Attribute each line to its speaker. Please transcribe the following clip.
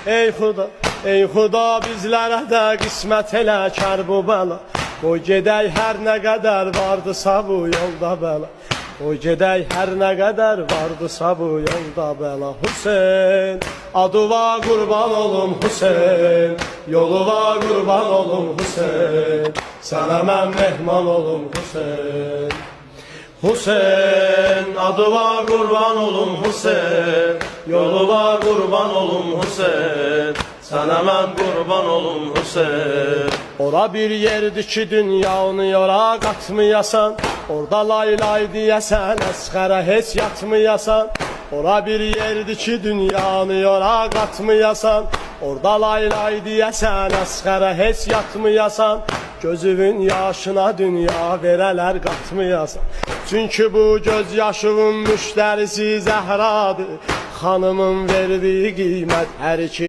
Speaker 1: ey Xuda bizlərə də qismət elə Kərbəla. Qoy gedək hər nə qədər vardısa bu yolda bəla. Qoy gedək hər nə qədər vardısa bu yolda bəla. Hüseyn, adıva qurban olum Hüseyn, yoluva qurban olum Hüseyn, sənə mən mehman olum Hüseyn. Hüseyn, adıva qurban olum Hüseyn, yoluva qurban olum Hüseyn, sənə mən qurban olum Hüseyn. Ora bir yerdir ki dünyanı yora qatmayasan, orada lay lay deyəsən, əsxərə heç yatmayasan. Ora bir yerdir ki dünyanı yora qatmayasan, orada lay lay deyəsən, əsxərə heç yatmayasan. Gözünün yaşına dünya verələr qatmayasan. Çünki bu göz yaşının müştərisi Zəhradır, xanımın verdiyi qiymət hər iki